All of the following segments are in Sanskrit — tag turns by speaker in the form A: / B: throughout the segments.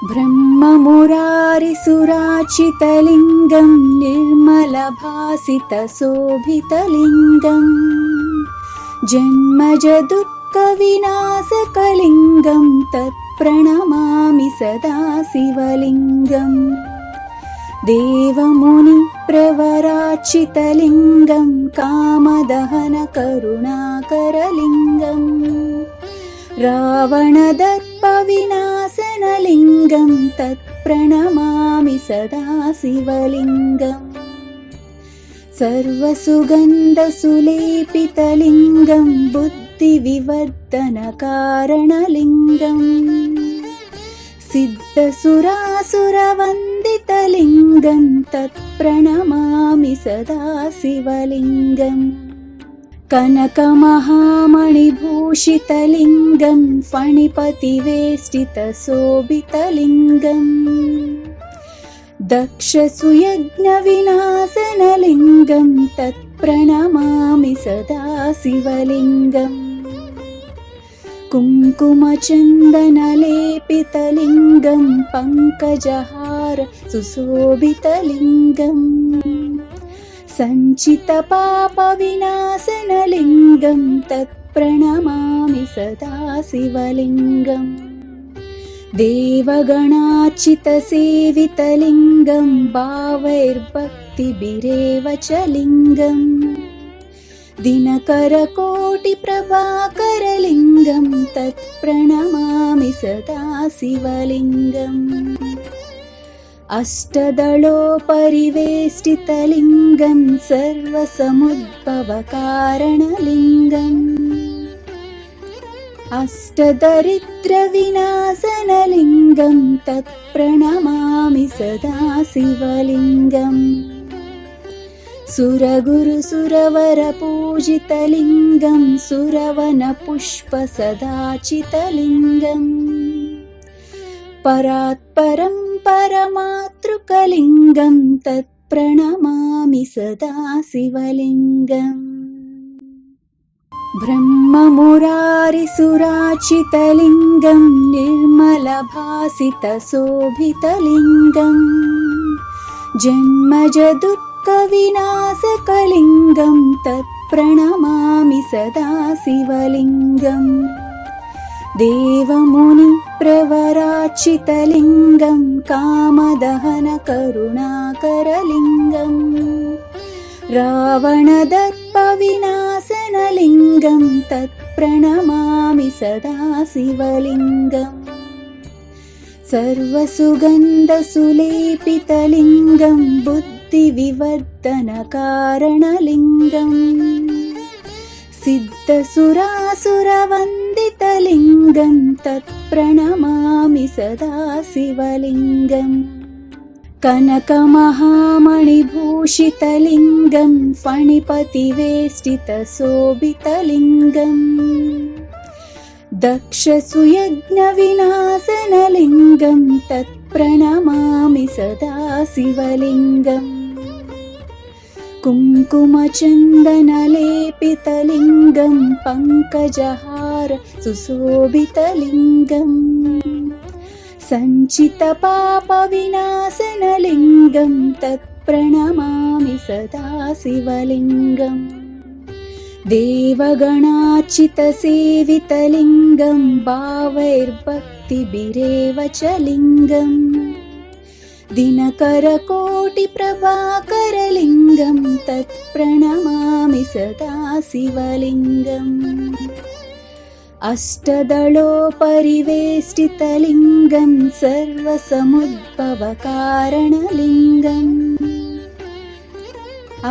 A: ब्रह्ममुरारिसुराचितलिङ्गं निर्मलभासितशोभितलिङ्गं जन्मजदुःखविनाशकलिङ्गं तत्प्रणमामि सदा शिवलिङ्गम् देवमुनिप्रवराचितलिङ्गं कामदहनकरुणाकरलिङ्गम् रावणदर्पविनाशनलिङ्गं तत्प्रणमामि सदा शिवलिङ्गम् सर्वसुगन्धसुलेपितलिङ्गं बुद्धिविवर्धनकारणलिङ्गम् सिद्धसुरासुरवन्दितलिङ्गं तत्प्रणमामि सदा शिवलिङ्गम् कनकमहामणिभूषितलिङ्गं फणिपतिवेष्टितशोभितलिङ्गम् दक्षसुयज्ञविनाशनलिङ्गं तत्प्रणमामि सदा शिवलिङ्गम् कुङ्कुमचन्दनलेपितलिङ्गं पङ्कजहार सुशोभितलिङ्गम् सञ्चितपापविनाशनलिङ्गं तत्प्रणमामि सदा शिवलिङ्गम् देवगणार्चितसेवितलिङ्गं भावैर्भक्तिभिरेव च लिङ्गम् दिनकरकोटिप्रभाकरलिङ्गं तत्प्रणमामि सदा शिवलिङ्गम् अष्टदलोपरिवेष्टितलिङ्गं सर्वसमुद्भवकारणलिङ्गम् अष्टदरिद्रविनाशनलिङ्गं तत्प्रणमामि सदा शिवलिङ्गम् सुरगुरुसुरवरपूजितलिङ्गं सुरवनपुष्पसदाचितलिङ्गम् परात्परं परमातृकलिङ्गं तत्प्रणमामि सदा शिवलिङ्गम् ब्रह्ममुरारिसुराचितलिङ्गं निर्मलभासितशोभितलिङ्गं जन्मजदुःखविनाशकलिङ्गं तत्प्रणमामि सदा शिवलिङ्गम् देवमुनिप्रवराचितलिङ्गं कामदहनकरुणाकरलिङ्गम् रावणदर्पविनाशनलिङ्गं तत्प्रणमामि सदा शिवलिङ्गम् सर्वसुगन्धसुलेपितलिङ्गं बुद्धिविवर्धनकारणलिङ्गम् सिद्धसुरासुरवन्दितलिङ्गं तत्प्रणमामि सदा शिवलिङ्गम् कनकमहामणिभूषितलिङ्गं फणिपतिवेष्टितशोभितलिङ्गम् दक्षसुयज्ञविनाशनलिङ्गं तत्प्रणमामि सदा शिवलिङ्गम् कुङ्कुमचन्दनलेपितलिङ्गं पङ्कजहार सुशोभितलिङ्गम् सञ्चितपापविनाशनलिङ्गं तत्प्रणमामि सदा शिवलिङ्गम् देवगणार्चितसेवितलिङ्गं भावैर्भक्तिभिरेव च लिङ्गम् दिनकरकोटिप्रभाकरलिङ्गं तत्प्रणमामि सदा शिवलिङ्गम् अष्टदलोपरिवेष्टितलिङ्गं सर्वसमुद्भवकारणलिङ्गम्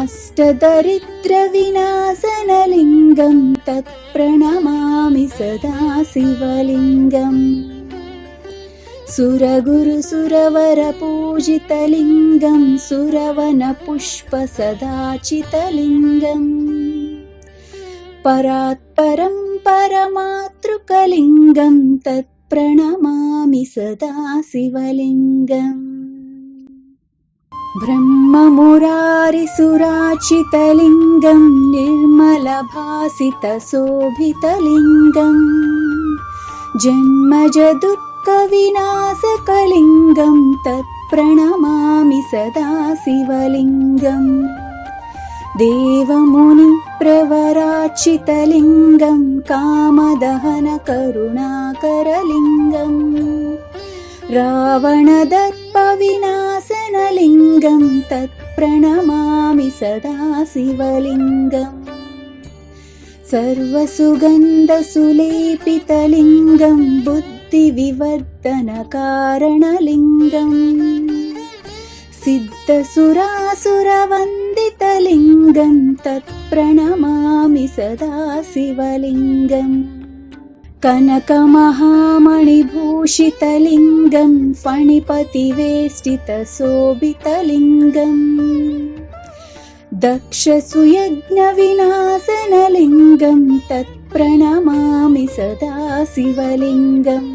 A: अष्टदरिद्रविनाशनलिङ्गं तत्प्रणमामि सदा शिवलिङ्गम् सुरगुरुसुरवरपूजितलिङ्गं सुरवनपुष्पसदाचितलिङ्गम् परात्परं परमातृकलिङ्गं तत्प्रणमामि सदा शिवलिङ्गम् ब्रह्ममुरारिसुराचितलिङ्गं निर्मलभासितशोभितलिङ्गं जन्मजदुःखविनाशनलिङ्गं जडजगज्जडजडुत्कविनाशकलिङ्गं तत्प्रणमामि सदा शिवलिङ्गम् देवमुनिप्रवराचितलिङ्गं कामदहनकरुणाकरलिङ्गम् रावणदर्पविनाशनलिङ्गं तत्प्रणमामि सदा शिवलिङ्गम् सर्वसुगन्धसुलेपितलिङ्गं बुद्धिविवर्धनकारणलिङ्गम् सिद्धसुरासुरवन्दितलिङ्गं तत्प्रणमामि सदा शिवलिङ्गम् कनकमहामणिभूषितलिङ्गं फणिपतिवेष्टितशोभितलिङ्गम् दक्षसुयज्ञविनाशनलिङ्गं तत्प्रणमामि सदा शिवलिङ्गम्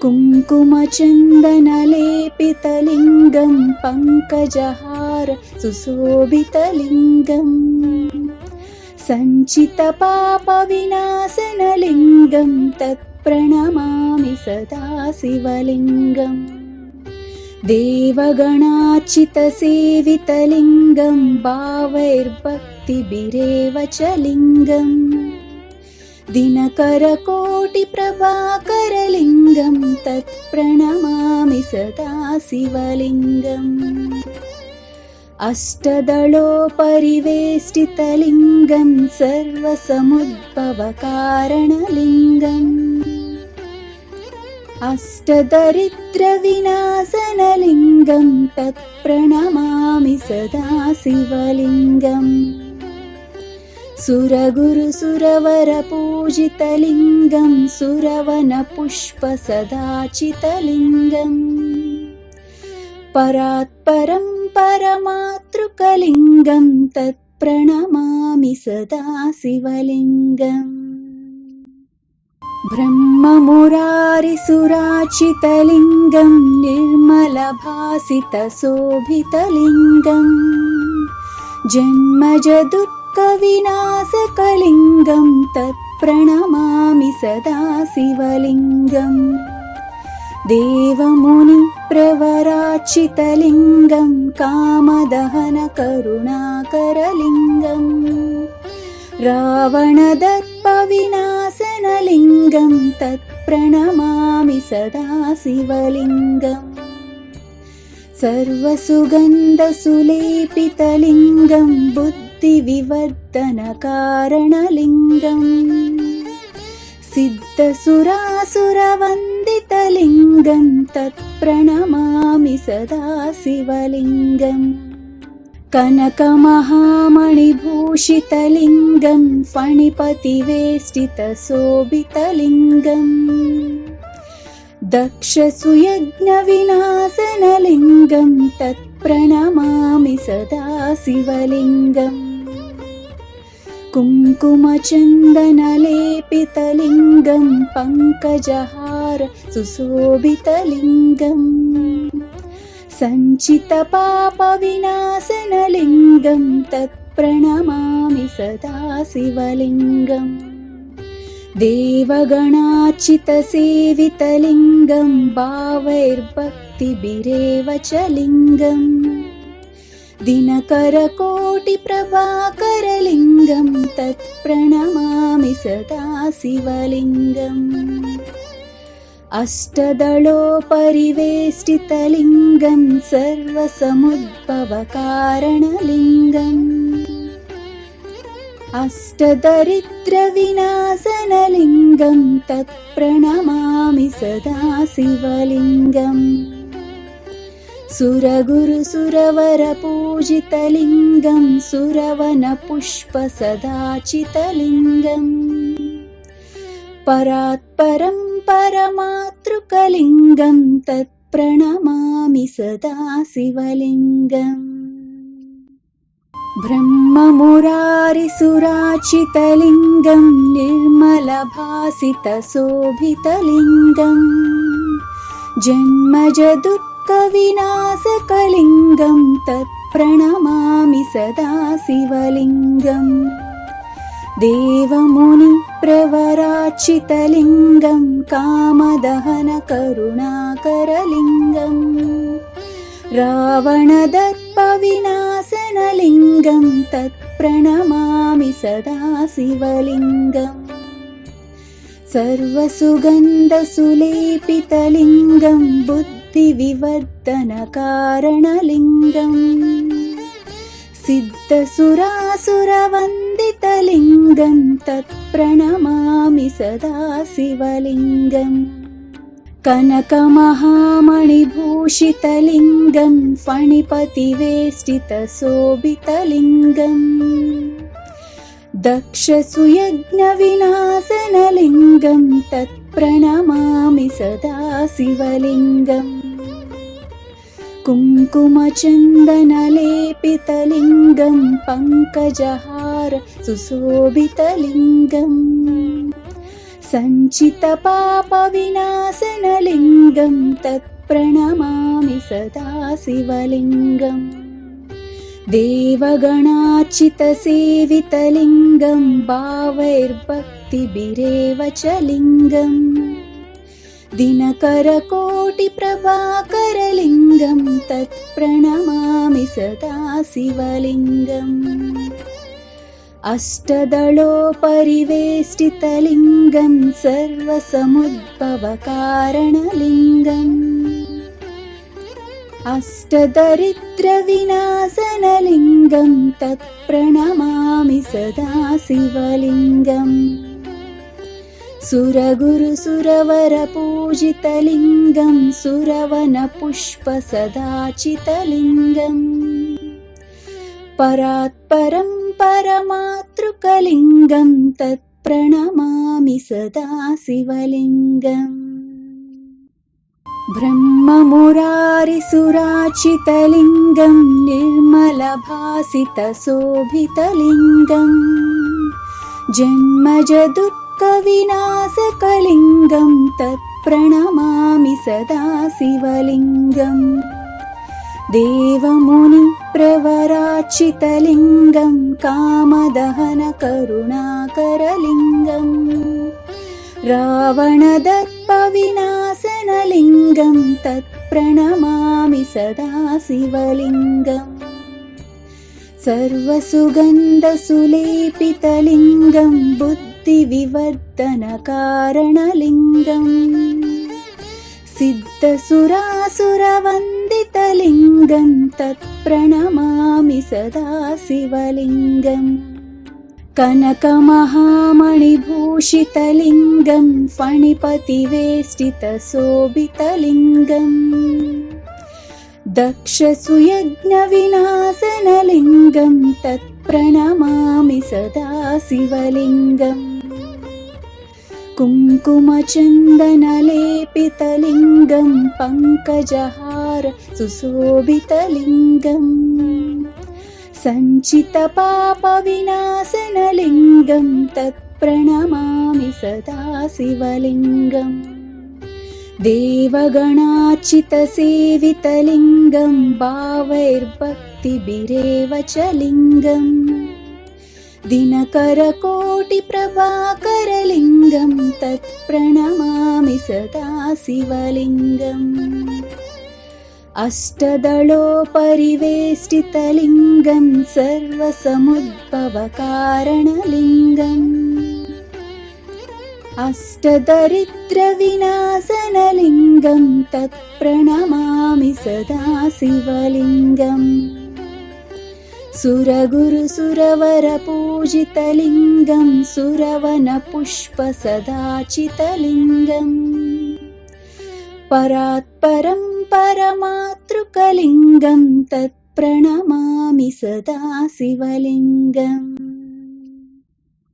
A: कुङ्कुमचन्दनलेपितलिङ्गं पङ्कजहार सुशोभितलिङ्गम् सञ्चितपापविनाशनलिङ्गं तत्प्रणमामि सदा शिवलिङ्गम् देवगणार्चितसेवितलिङ्गं भावैर्भक्तिभिरेव च लिङ्गम् दिनकरकोटिप्रभाकरलिङ्गं तत्प्रणमामि सदा शिवलिङ्गम् अष्टदलोपरिवेष्टितलिङ्गं सर्वसमुद्भवकारणलिङ्गम् अष्टदरिद्रविनाशनलिङ्गं तत्प्रणमामि सदा शिवलिङ्गम् सुरगुरुसुरवरपूजितलिङ्गं सुरवनपुष्पसदाचितलिङ्गम् परात्परं परमातृकलिङ्गं तत्प्रणमामि सदा शिवलिङ्गम् ब्रह्ममुरारिसुराचितलिङ्गं निर्मलभासितशोभितलिङ्गम् जन्मजदुःखविनाशकलिङ्गं तत्प्रणमामि सदा शिवलिङ्गम् देवमुनिप्रवराचितलिङ्गं कामदहनकरुणाकरलिङ्गम् रावणदर्पविनाशनलिङ्गं तत्प्रणमामि सदा शिवलिङ्गम् सर्वसुगन्धसुलेपितलिङ्गं बुद्धिविवर्धनकारणलिङ्गम् सिद्धसुरासुरवन्दितलिङ्गं तत्प्रणमामि सदा शिवलिङ्गम् कनकमहामणिभूषितलिङ्गं फणिपतिवेष्टितशोभितलिङ्गम् दक्षसुयज्ञविनाशनलिङ्गं तत्प्रणमामि सदा शिवलिङ्गम् कुङ्कुमचन्दनलेपितलिङ्गं पङ्कजहार सुशोभितलिङ्गम् सञ्चितपापविनाशनलिङ्गं तत्प्रणमामि सदा शिवलिङ्गम् देवगणार्चितसेवितलिङ्गं भावैर्भक्तिभिरेव च लिङ्गम् दिनकरकोटिप्रभाकरलिङ्गं तत्प्रणमामि सदा शिवलिङ्गम् अष्टदलोपरिवेष्टितलिङ्गं सर्वसमुद्भवकारणलिङ्गम् अष्टदरिद्रविनाशनलिङ्गं तत्प्रणमामि सदा शिवलिङ्गम् सुरगुरुसुरवरपूजितलिङ्गं सुरवनपुष्पसदाचितलिङ्गम् परात्परं परमातृकलिङ्गं तत्प्रणमामि सदा शिवलिङ्गम् ब्रह्ममुरारिसुराचितलिङ्गं निर्मलभासितशोभितलिङ्गम् जन्मजदुःखविनाशकलिङ्गं तत्प्रणमामि सदा शिवलिङ्गम् देवमुनिप्रवराचितलिङ्गं कामदहनकरुणाकरलिङ्गम् रावणदर्पविनाशनलिङ्गं तत्प्रणमामि सदा शिवलिङ्गम् सर्वसुगन्धसुलेपितलिङ्गं बुद्धिविवर्धनकारणलिङ्गम् सिद्धसुरासुरवन्दितलिङ्गं तत्प्रणमामि सदा शिवलिङ्गम् कनकमहामणिभूषितलिङ्गं फणिपतिवेष्टितशोभितलिङ्गम् दक्षसुयज्ञविनाशनलिङ्गं तत्प्रणमामि सदा शिवलिङ्गम् कुङ्कुमचन्दनलेपितलिङ्गं पङ्कजहार सुशोभितलिङ्गम् सञ्चितपापविनाशनलिङ्गं तत्प्रणमामि सदा शिवलिङ्गम् देवगणार्चितसेवितलिङ्गं भावैर्भक्तिभिरेव च लिङ्गम् दिनकरकोटिप्रभाकरलिङ्गं तत्प्रणमामि सदा शिवलिङ्गम् अष्टदलोपरिवेष्टितलिङ्गं सर्वसमुद्भवकारणलिङ्गम् अष्टदरिद्रविनाशनलिङ्गं तत्प्रणमामि सदा शिवलिङ्गम् सुरगुरुसुरवरपूजितलिङ्गं सुरवनपुष्पसदाचितलिङ्गम् परात्परं परमातृकलिङ्गं तत्प्रणमामि सदा शिवलिङ्गम् ब्रह्ममुरारिसुराचितलिङ्गं निर्मलभासितशोभितलिङ्गम् जन्मजदुःखविनाशकलिङ्गं तत्प्रणमामि सदा शिवलिङ्गम् देवमुनिप्रवराचितलिङ्गं कामदहनकरुणाकरलिङ्गम् रावणदर्पविनाशनलिङ्गं तत्प्रणमामि सदा शिवलिङ्गम् सर्वसुगन्धसुलेपितलिङ्गं बुद्धिविवर्धनकारणलिङ्गम् सिद्धसुरासुरवन्दितलिङ्गं तत्प्रणमामि सदा शिवलिङ्गम् कनकमहामणिभूषितलिङ्गं फणिपतिवेष्टितशोभितलिङ्गम् दक्षसुयज्ञविनाशनलिङ्गं तत्प्रणमामि सदा शिवलिङ्गम् कुङ्कुमचन्दनलेपितलिङ्गं पङ्कजहार सुशोभितलिङ्गम् सञ्चितपापविनाशनलिङ्गं तत्प्रणमामि सदा शिवलिङ्गम् देवगणार्चितसेवितलिङ्गं भावैर्भक्तिभिरेव च लिङ्गम् दिनकरकोटिप्रभाकरलिङ्गं तत्प्रणमामि सदा शिवलिङ्गम् अष्टदलोपरिवेष्टितलिङ्गं सर्वसमुद्भवकारणलिङ्गम् अष्टदरिद्रविनाशनलिङ्गं तत्प्रणमामि सदा शिवलिङ्गम् सुरगुरुसुरवरपूजितलिङ्गं सुरवनपुष्पसदाचितलिङ्गम् परात्परं परमातृकलिङ्गं तत्प्रणमामि सदा शिवलिङ्गम्।